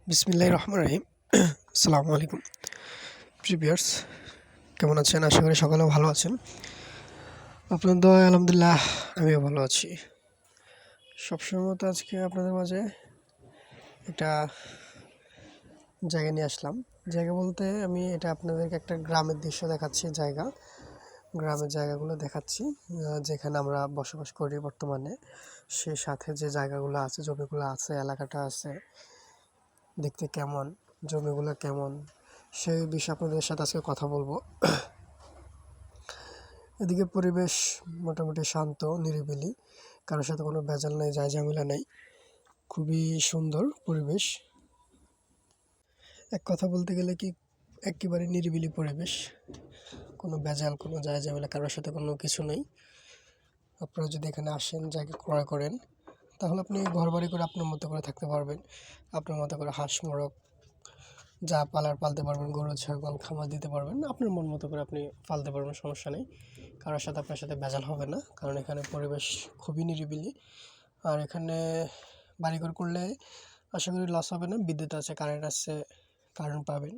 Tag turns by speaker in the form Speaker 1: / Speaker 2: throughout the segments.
Speaker 1: বিসমিল্লাহির রহমানির রহিম। আসসালামু আলাইকুম ভিউয়ার্স, কেমন আছেন? আশা করি সকলে ভালো আছেন। আপনার দয়ায় আলহামদুলিল্লাহ আমিও ভালো আছি। সবসময় মতো আজকে আপনাদের মাঝে একটা জায়গা নিয়ে আসলাম। জায়গা বলতে আমি এটা আপনাদেরকে একটা গ্রামের দৃশ্য দেখাচ্ছি। গ্রামের জায়গাগুলো দেখাচ্ছি, যেখানে আমরা বসবাস করি বর্তমানে। সে সাথে যে জায়গাগুলো আছে, জমিগুলো আছে, এলাকাটা আছে, দেখতে কেমন, জমিগুলো কেমন, সেই বিষয়ে আপনাদের সাথে আজকে কথা বলবো। এদিকে পরিবেশ মোটামুটি শান্ত, নিরিবিলি, কারোর সাথে কোনো ভেজাল নেই, ঝামেলা নেই, খুবই সুন্দর পরিবেশ। এক কথা বলতে গেলে কি, একেবারে নিরিবিলি পরিবেশ, কোনো ভেজাল, কোনো ঝামেলা, কারোর সাথে কোনো কিছু নেই। আপনারা যদি এখানে আসেন, জায়গা ক্রয় করেন, তাহলে আপনি ঘর বাড়ি করে আপনার মতো করে থাকতে পারবেন। আপনার মতো করে হাঁস মোরগ যা পালতে পারবেন, গরু ছাগল খামার দিতে পারবেন, আপনার মন মতো করে আপনি পালতে পারবেন, সমস্যা নেই। কারোর সাথে আপনার সাথে ভেজাল হবে না, কারণ এখানে পরিবেশ খুবই নিরিবিলি। আর এখানে বাড়িঘর করলে আশা করি লস হবে না। বিদ্যুৎ আছে, কারেন্ট আছে, কারেন্ট পাবেন,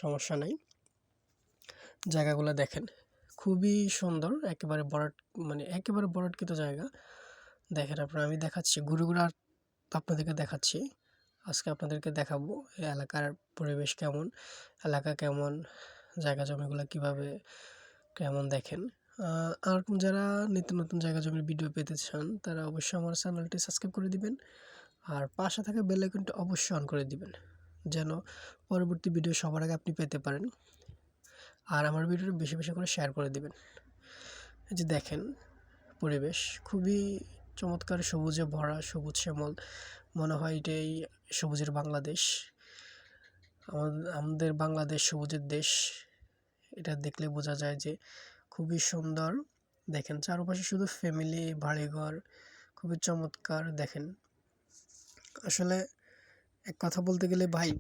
Speaker 1: সমস্যা নেই। জায়গাগুলো দেখেন, খুবই সুন্দর, একেবারে একেবারে বরাটকৃত জায়গা। দেখেন আপনারা, আমি দেখাচ্ছি ঘুরে ঘুরে, আর আপনাদেরকে দেখাচ্ছি। আজকে আপনাদেরকে দেখাবো এই এলাকার পরিবেশ কেমন, এলাকা কেমন, জায়গা জমিগুলো কীভাবে কেমন দেখেন। আর যারা নিত্য নতুন জায়গা জমির ভিডিও পেতে চান, তারা অবশ্যই আমার চ্যানেলটি সাবস্ক্রাইব করে দিবেন, আর পাশে থাকা বেল আইকনটি অবশ্যই অন করে দিবেন, যেন পরবর্তী ভিডিও সবার আগে আপনি পেতে পারেন। আর আমার ভিডিওটি বেশি বেশি করে শেয়ার করে দিবেন। এই যে দেখেন, পরিবেশ খুবই চমৎকার, সবুজে ভরা, সবুজ শ্যামল, মনে হয় এটাই সবুজের বাংলাদেশ। আমাদের বাংলাদেশ সবুজের দেশ, এটা দেখলে বোঝা যায় যে খুবই সুন্দর। দেখেন চারপাশে শুধু ফ্যামিলি, বাড়িঘর, খুবই চমৎকার। দেখেন আসলে এক কথা বলতে গেলে ভাই,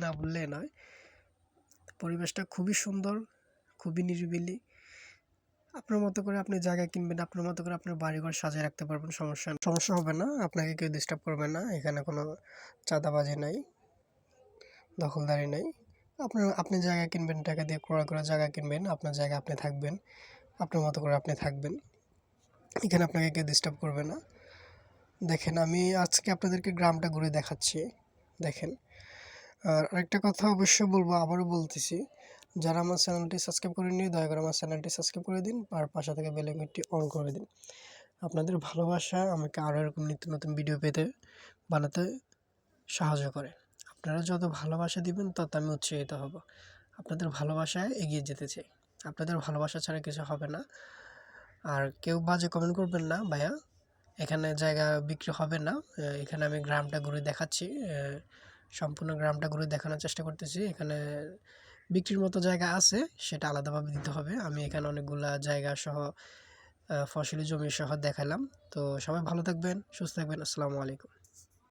Speaker 1: না বললে নয়, পরিবেশটা খুবই সুন্দর, খুবই নিরিবিলি। আপনার মতো করে আপনি জায়গা কিনবেন, আপনার মতো করে আপনার বাড়িঘর সাজিয়ে রাখতে পারবেন, সমস্যা হবে না, আপনাকে কেউ ডিস্টার্ব করবে না। এখানে কোনো চাঁদাবাজি নাই, দখলদারি নাই। আপনি জায়গা কিনবেন, টাকা দিয়ে ক্রয় করে জায়গা কিনবেন, আপনার জায়গা আপনি থাকবেন, আপনার মতো করে আপনি থাকবেন, এখানে আপনাকে কেউ ডিস্টার্ব করবে না। দেখেন আমি আজকে আপনাদেরকে গ্রামটা ঘুরে দেখাচ্ছি। দেখেন, আর আরেকটা কথা অবশ্যই বলবো, আবারও বলতেছি, যারা আমার চ্যানেলটি সাবস্ক্রাইব করেননি, দয়া করে আমার চ্যানেলটি সাবস্ক্রাইব করে দিন, আর পাশে থেকে বেল আইকনটি অন করে দিন। আপনাদের ভালোবাসা আমাকে আরও এরকম নিত্য নতুন ভিডিও বানাতে সাহায্য করে। আপনারা যত ভালোবাসা দিবেন, তত আমি উৎসাহিত হব। আপনাদের ভালোবাসায় এগিয়ে যেতে চাই, আপনাদের ভালোবাসা ছাড়া কিছু হবে না। আর কেউ বাজে কমেন্ট করবেন না ভাইয়া, এখানে জায়গা বিক্রি হবে না। এখানে আমি গ্রামটা ঘুরে দেখাচ্ছি, সম্পূর্ণ গ্রামটা ঘুরে দেখানোর চেষ্টা করতেছি। এখানে বিক্রির মতো জায়গা আছে, সেটা আলাদাভাবে দিতে হবে। আমি এখানে অনেকগুলা জায়গা সহ ফসলি জমি সহ দেখালাম। তো সবাই ভালো থাকবেন, সুস্থ থাকবেন। আসসালামু আলাইকুম।